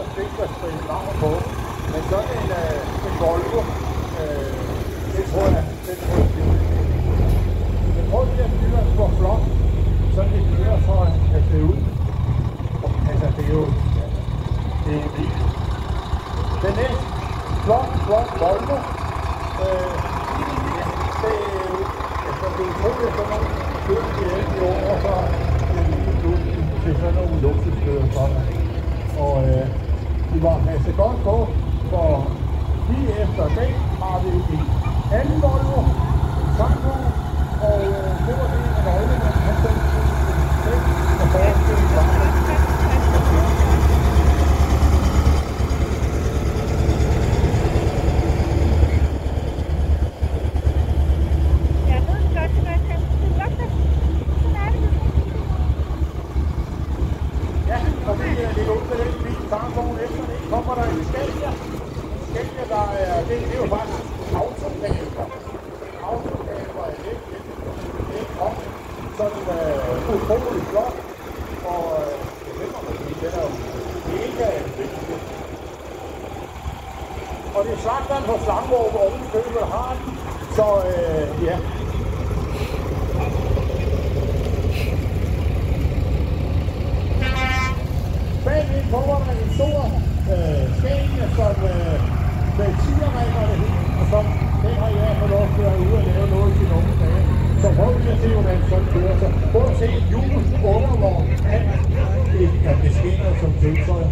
og stik, der skriver navn på. Men sådan en Volvo, det tror jeg bliver. Jeg tror, at de her biler er for flot, sådan de biler for at kan se ud. Altså, det er jo vildt. Den næste flot Volvo, det er utroligt, at man kører de 11 år, og så er det lige pludselig til sådan nogle luksuskører for mig. Og de var passet godt på, for lige efter den har vi en anden Volvo, en Tango, og det var det, en øjnemand, han selv og forskellen var. Og det er lidt ud med den bil, Samsung efter det kommer der en Scania. Scania, der er, det er jo faktisk autocamper. Autocamper er lidt om, sådan utrolig flot. Og det må man sige, den er jo mega vigtig. Og det er slagteren på Slangvåg, hvor oven købet har den, så ja. Bagved kommer der en stor Scania, som med tigerregler det hele, og som den har jeg fået lov til at være ude og lave noget til nogle dage. Så prøv lige at se, hvordan sådan kører sig. Prøv at se hjul, undervogn, alt det er beskænder som tilføjer.